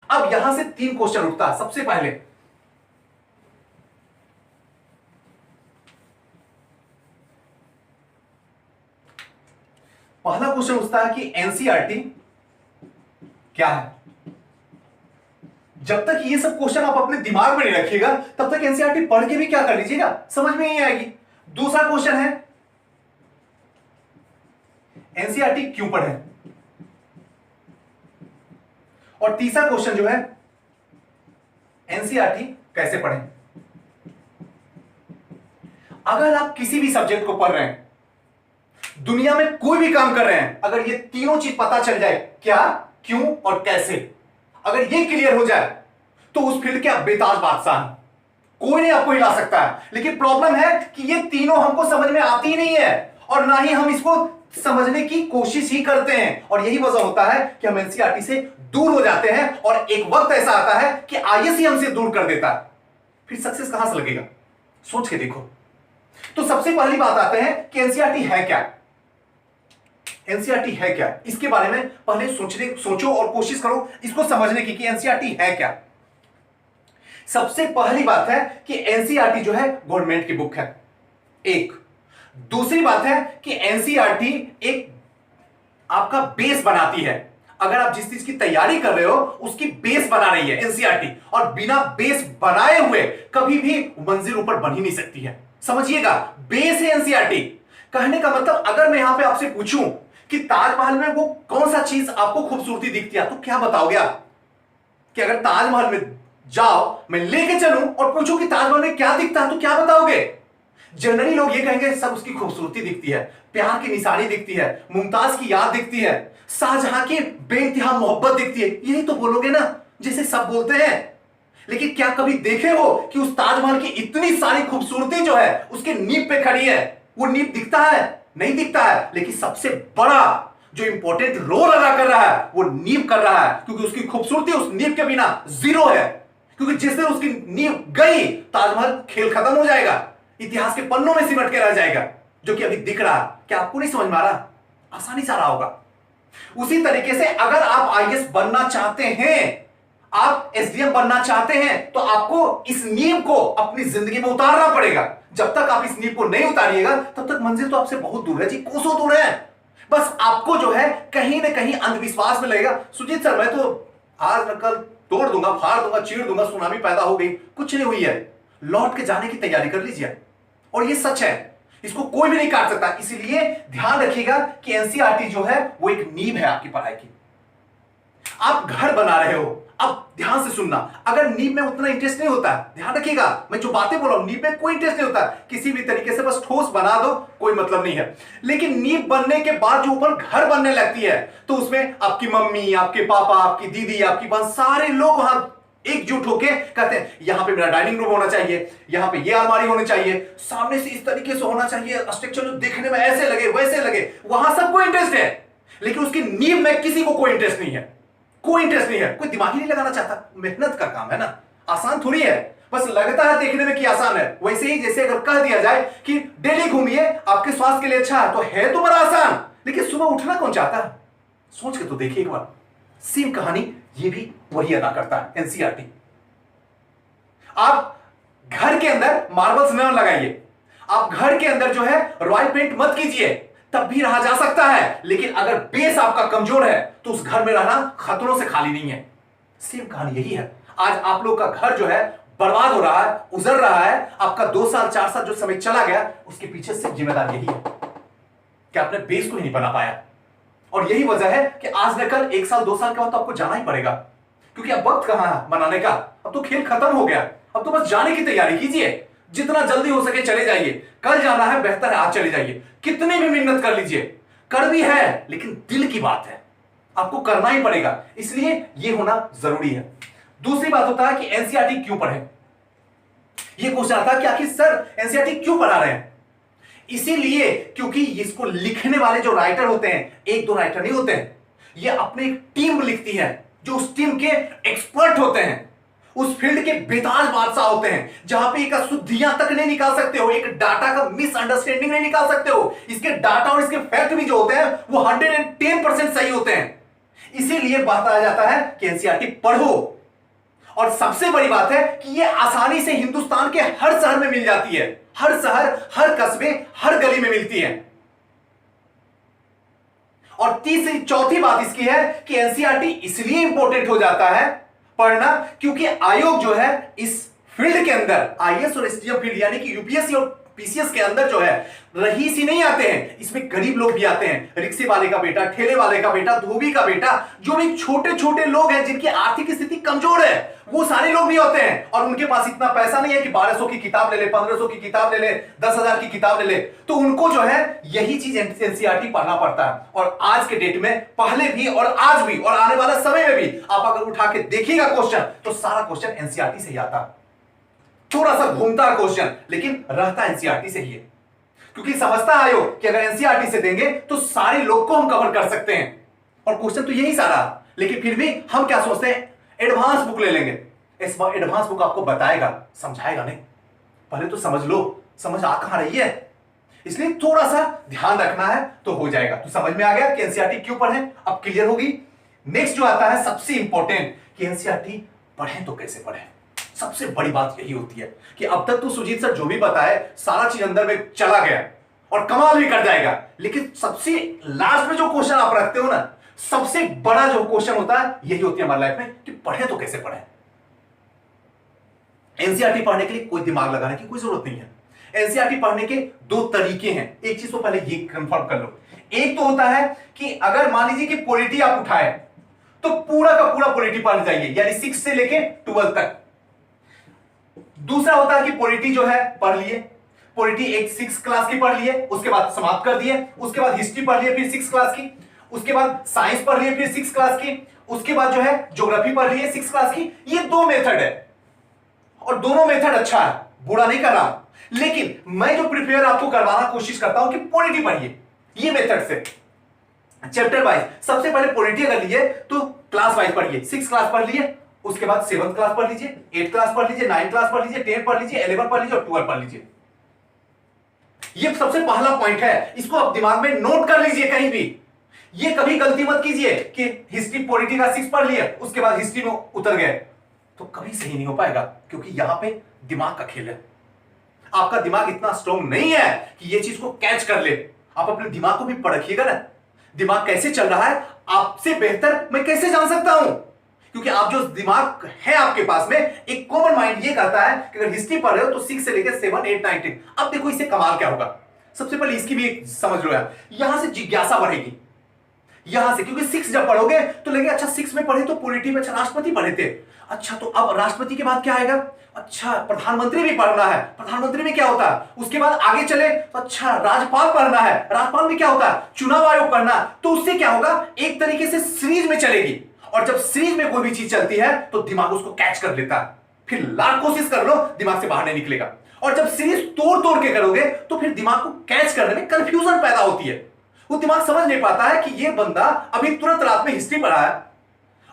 अब यहां से 3 क्वेश्चन उठता है। सबसे पहले पहला क्वेश्चन उठता है कि एनसीईआरटी क्या है। जब तक ये सब क्वेश्चन आप अपने दिमाग में नहीं रखिएगा तब तक एनसीईआरटी पढ़ के भी क्या कर लीजिएगा, समझ में नहीं आएगी। दूसरा क्वेश्चन है एनसीईआरटी क्यों पढ़े, और तीसरा क्वेश्चन जो है एनसीईआरटी कैसे पढ़ें। अगर आप किसी भी सब्जेक्ट को पढ़ रहे हैं, दुनिया में कोई भी काम कर रहे हैं, अगर ये तीनों चीज पता चल जाए, क्या, क्यों और कैसे, अगर ये क्लियर हो जाए तो उस फील्ड के आप बेताज बादशाह हैं, कोई नहीं आपको हिला सकता है। लेकिन प्रॉब्लम है कि ये तीनों हमको समझ में आती ही नहीं है और ना ही हम इसको समझने की कोशिश ही करते हैं, और यही वजह होता है कि हम एनसीईआरटी से दूर हो जाते हैं और एक वक्त ऐसा आता है कि आईएससी हमसे दूर कर देता है। फिर सक्सेस कहां से लगेगा, सोच के देखो। तो सबसे पहली बात आते हैं कि एनसीईआरटी है क्या। एनसीईआरटी है क्या, इसके बारे में पहले सोचो और कोशिश करो इसको समझने की कि एनसीईआरटी है क्या। सबसे पहली बात है कि एनसीईआरटी जो है गवर्नमेंट की बुक है, एक। दूसरी बात है कि एनसीईआरटी एक आपका बेस बनाती है। अगर आप जिस चीज की तैयारी कर रहे हो उसकी बेस बना रही है एनसीईआरटी, और बिना बेस बनाए हुए कभी भी मंजिल ऊपर बन ही नहीं सकती है। समझिएगा, बेस है एनसीईआरटी। कहने का मतलब अगर मैं यहां पे आपसे पूछूं कि ताजमहल में वो कौन सा चीज आपको खूबसूरती दिखती है, तो क्या बताओगे आप? कि अगर ताजमहल में जाओ, मैं लेके चलूं और पूछूं कि ताजमहल में क्या दिखता है, तो क्या बताओगे? जनरली लोग ये कहेंगे सब उसकी खूबसूरती दिखती है, प्यार की निशानी दिखती है, मुमताज की याद दिखती है, शाहजहां की बेइंतहा मोहब्बत दिखती है, यही तो बोलोगे ना, जैसे सब बोलते हैं। लेकिन क्या कभी देखे हो कि उस ताजमहल की इतनी सारी खूबसूरती जो है उसके नींव पे खड़ी है? वो नींव दिखता है? नहीं दिखता है। लेकिन सबसे बड़ा जो इंपॉर्टेंट रोल अदा कर रहा है वो नींव कर रहा है, क्योंकि उसकी खूबसूरती उस नींव के बिना जीरो है। क्योंकि जिस दिन उसकी नींव गई, ताजमहल खेल खत्म हो जाएगा, इतिहास के पन्नों में सिमट के रह जाएगा, जो कि अभी दिख रहा है। क्या आपको नहीं समझ में आ रहा? आसानी से आ रहा होगा। उसी तरीके से अगर आप आईएएस बनना चाहते हैं, आप एसडीएम बनना चाहते हैं, तो आपको इस नींव को अपनी जिंदगी में उतारना पड़ेगा। जब तक आप इस नींव को नहीं उतारिएगा तब तक मंजिल तो आपसे बहुत दूर है जी, कोसों दूर है। बस आपको जो है कहीं ना कहीं अंधविश्वास में लगेगा, सुजीत सर मैं तो आज न कल तोड़ दूंगा, फाड़ दूंगा, चीर दूंगा, सुनामी पैदा हो गई, कुछ नहीं हुई है, लौट के जाने की तैयारी कर लीजिए। और ये सच है, इसको कोई भी नहीं काट सकता। इसलिए ध्यान रखिएगा कि एनसीईआरटी जो है वो एक नींव है आपकी पढ़ाई की। आप घर बना रहे हो, अब ध्यान से सुनना, अगर नींव में उतना इंटरेस्ट नहीं होता, ध्यान रखिएगा, मैं जो बातें बोल रहा हूं नींव में कोई इंटरेस्ट नहीं होता, किसी भी तरीके से बस ठोस बना दो, कोई मतलब नहीं है। लेकिन नींव बनने के बाद जो ऊपर घर बनने लगती है, तो उसमें आपकी मम्मी, आपके पापा, आपकी दीदी, आपकी बहन, सारे लोग वहां एकजुट होके कहते हैं यहां पे मेरा डाइनिंग रूम होना चाहिए, यहां पे ये अलमारी होनी चाहिए, सामने से इस तरीके से होना चाहिए, स्ट्रक्चर जो देखने में ऐसे लगे वैसे लगे, वहां सबको इंटरेस्ट है। लेकिन उसकी नींव में किसी को कोई इंटरेस्ट नहीं है, कोई इंटरेस्ट नहीं है, कोई दिमाग ही नहीं लगाना चाहता। मेहनत का काम है ना, आसान थोड़ी है, बस लगता है देखने में कि आसान है। वैसे ही जैसे अगर कह दिया जाए कि डेली घूमिए आपके स्वास्थ्य के लिए अच्छा है, तो है तो बड़ा आसान, लेकिन सुबह उठना कौन चाहता है? सोच के तो देखिए एक बार। सेम कहानी ये भी वही अदा करता है एनसीईआरटी। आप घर के अंदर मार्बल्स न लगाइए, आप घर के अंदर जो है रॉयल पेंट मत कीजिए, तब भी रहा जा सकता है। लेकिन अगर बेस आपका कमजोर है तो उस घर में रहना खतरों से खाली नहीं है। सेम कहानी यही है। आज आप लोग का घर जो है बर्बाद हो रहा है, उजड़ रहा है, आपका 2 साल 4 साल जो समय चला गया, उसके पीछे सिर्फ जिम्मेदार यही है कि आपने बेस को ही नहीं बना पाया। और यही वजह है कि आज न कल 1 साल 2 साल के बाद तो आपको जाना ही पड़ेगा, क्योंकि अब वक्त कहां है मनाने का, अब तो खेल खत्म हो गया। अब तो बस जाने की तैयारी कीजिए, जितना जल्दी हो सके चले जाइए। कल जाना है, बेहतर है आज चले जाइए, कितनी भी मेहनत कर लीजिए, कर भी है, लेकिन दिल की बात है, आपको करना ही पड़ेगा, इसलिए यह होना जरूरी है। दूसरी बात होता है कि एनसीईआरटी क्यों पढ़े। यह क्वेश्चन आता है कि आखिर सर एनसीईआरटी क्यों पढ़ा रहे हैं? इसीलिए क्योंकि इसको लिखने वाले जो राइटर होते हैं, 1-2 राइटर नहीं होते हैं, यह अपने एक टीम लिखती है, जो उस टीम के एक्सपर्ट होते हैं, उस फील्ड के बेताज बादशाह होते हैं, जहां पे एक अशुद्धियां तक नहीं निकाल सकते हो, एक डाटा का मिसअंडरस्टैंडिंग नहीं निकाल सकते हो। इसके डाटा और इसके फैक्ट भी जो होते हैं वो 110% सही होते हैं। इसीलिए बात आ जाता है कि एनसीईआरटी पढ़ो, और सबसे बड़ी बात है कि ये आसानी से हिंदुस्तान के हर शहर में मिल जाती है, हर शहर, हर कस्बे, हर गली में मिलती है। और तीसरी चौथी बात इसकी है कि एनसीईआरटी इसलिए इंपॉर्टेंट हो जाता है पढ़ना, क्योंकि आयोग जो है इस फील्ड के अंदर, आईएएस और एसटीएफ फील्ड यानी कि यूपीएससी और पीसीएस के अंदर जो है रईस ही नहीं आते हैं, इसमें गरीब लोग भी आते हैं। रिक्शे वाले का बेटा, ठेले वाले का बेटा, धोबी का बेटा, जो भी छोटे छोटे लोग हैं जिनकी आर्थिक स्थिति कमजोर है, वो सारे लोग भी होते हैं। और उनके पास इतना पैसा नहीं है कि 1200 की किताब ले ले, 1500 की किताब ले ले, 10,000 की किताब ले ले, तो उनको जो है यही चीज एनसीईआरटी पढ़ना पड़ता है। और आज के डेट में, पहले भी और आज भी और आने वाला समय में भी आप अगर उठा के देखिएगा क्वेश्चन, तो सारा क्वेश्चन एनसीईआरटी से ही आता है। थोड़ा सा घूमता है क्वेश्चन, लेकिन रहता एनसीईआरटी से ही है, क्योंकि समझता है आयोग कि अगर एनसीईआरटी से देंगे तो सारे लोग को हम कवर कर सकते हैं। और क्वेश्चन तो यही सारा, लेकिन फिर भी हम क्या सोचते हैं, एडवांस बुक ले लेंगे। इस बार एडवांस बुक आपको बताएगा, समझाएगा नहीं। पहले तो समझ लो, समझ आ कहां रही है, इसलिए थोड़ा सा ध्यान रखना है तो हो जाएगा। तो समझ में आ गया कि एनसीईआरटी क्यों पढ़ें, अब क्लियर होगी। नेक्स्ट जो आता है सबसे इंपॉर्टेंट कि एनसीईआरटी पढ़ें तो कैसे पढ़ें। सबसे बड़ी बात यही होती है कि अब तक तो सुजीत सर जो भी बताए सारा चीज अंदर में चला गया और कमाल भी कर जाएगा, लेकिन सबसे लास्ट में जो क्वेश्चन आप रखते हो ना, सबसे बड़ा जो क्वेश्चन होता है यही होती है हमारी लाइफ में कि पढ़े तो कैसे पढ़े। एनसीईआरटी पढ़ने के लिए कोई दिमाग लगाने की कोई जरूरत नहीं है। एनसीईआरटी पढ़ने के दो तरीके हैं। एक चीज तो पहले ये कंफर्म कर लो, एक तो होता है कि अगर मान लीजिए कि पॉलिटी आप उठाए तो पूरा का पूरा पॉलिटी पढ़ जाइए, यानी 6 से लेके 12 तक। दूसरा होता है कि पॉलिटी जो है पढ़ लिए, पॉलिटी एक 6 क्लास की पढ़ लिए, उसके बाद समाप्त कर दिए, उसके बाद हिस्ट्री पढ़ लिए फिर 6 क्लास की, उसके बाद साइंस पढ़ लिए फिर 6 क्लास की, उसके बाद जो है ज्योग्राफी पढ़ लिए 6 क्लास की। ये दो मेथड है और दोनों मेथड अच्छा है, बुरा नहीं कर रहा, लेकिन मैं जो प्रिपेयर आपको करवाना कोशिश करता हूं कि पॉलिटी पढ़िए ये मेथड से, चैप्टर वाइज। सबसे पहले पॉलिटी अगर लिए तो क्लास वाइज पढ़िए, 6 क्लास पढ़ लिए, उसके बाद 7th क्लास पढ़ लीजिए, 8th क्लास पढ़ लीजिए, 9th क्लास पढ़ लीजिए, 10th पढ़ लीजिए, 11 पढ़ लीजिए और 12 पढ़ लीजिए। ये सबसे पहला पॉइंट है, इसको आप दिमाग में नोट कर लीजिए कहीं भी। ये कभी गलती मत कीजिए कि हिस्ट्री पॉलिटी का 6 पढ़ लिया उसके बाद हिस्ट्री में उतर गए, तो कभी सही नहीं हो पाएगा, क्योंकि यहां पे दिमाग का खेल है। आपका दिमाग इतना स्ट्रॉन्ग नहीं है कि ये चीज को कैच कर ले। आप अपने दिमाग को भी परखिएगा ना, दिमाग कैसे चल रहा है, आपसे बेहतर मैं कैसे जान सकता हूं, क्योंकि आप जो दिमाग है आपके पास में, एक कॉमन माइंड ये कहता है कि अगर हिस्ट्री पढ़ रहे हो तो 6 से लेकर 7, 8, 9, 10। अब देखो इससे कमाल क्या होगा, सबसे पहले इसकी भी समझ लो यार, यहां से जिज्ञासा बढ़ेगी, यहां से, क्योंकि 6 जब पढ़ोगे तो लगे अच्छा 6 में पढ़े तो पॉलिटी में अच्छा राष्ट्रपति पढ़े थे, अच्छा तो अब राष्ट्रपति के बाद क्या आएगा, अच्छा प्रधानमंत्री भी पढ़ना है, प्रधानमंत्री में क्या होता है, उसके बाद आगे चले तो अच्छा राज्यपाल पढ़ना है, राज्यपाल में क्या होता है, चुनाव आयोग पढ़ना। तो उससे क्या होगा, एक तरीके से सीरीज में चलेगी, और जब सीरीज में कोई भी चीज चलती है तो दिमाग उसको कैच कर लेता है, फिर लाख कोशिश कर लो दिमाग से बाहर नहीं निकलेगा। और जब सीरीज तोड़ तोड़ के करोगे तो फिर दिमाग को कैच करने में कंफ्यूजन पैदा होती है, वो दिमाग समझ नहीं पाता है कि ये बंदा अभी तुरंत रात में हिस्ट्री पढ़ा है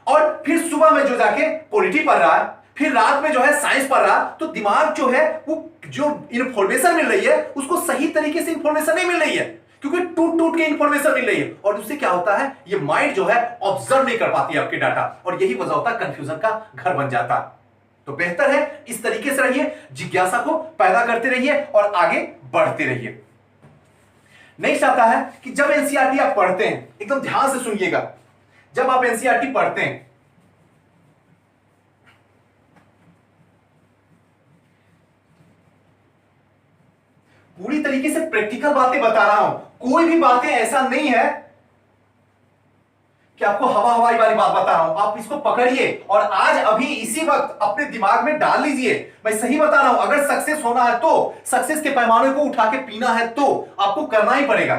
और फिर सुबह में जो जाके पॉलिटी पढ़ रहा है, फिर रात में जो है साइंस पढ़ रहा, तो दिमाग जो है वो जो इंफॉर्मेशन मिल रही है उसको सही तरीके से इंफॉर्मेशन नहीं मिल रही है, क्योंकि टूट टूट के इंफॉर्मेशन मिल रही है, और उससे क्या होता है, ये माइंड जो है ऑब्जर्व नहीं कर पाती है आपके डाटा, और यही वजह होता है कंफ्यूजन का घर बन जाता। तो बेहतर है इस तरीके से रहिए, जिज्ञासा को पैदा करते रहिए और आगे बढ़ते रहिए। नेक्स्ट आता है कि जब एनसीईआरटी आप पढ़ते हैं, एकदम ध्यान से सुनिएगा, जब आप एनसीईआरटी पढ़ते हैं पूरी तरीके से प्रैक्टिकल बातें बता रहा हूं, कोई भी बातें ऐसा नहीं है कि आपको हवा हवाई वाली बात बता रहा हूं। आप इसको पकड़िए और आज अभी इसी वक्त अपने दिमाग में डाल लीजिए। मैं सही बता रहा हूं, अगर सक्सेस होना है तो, सक्सेस के पैमाने को उठा के पीना है तो आपको करना ही पड़ेगा।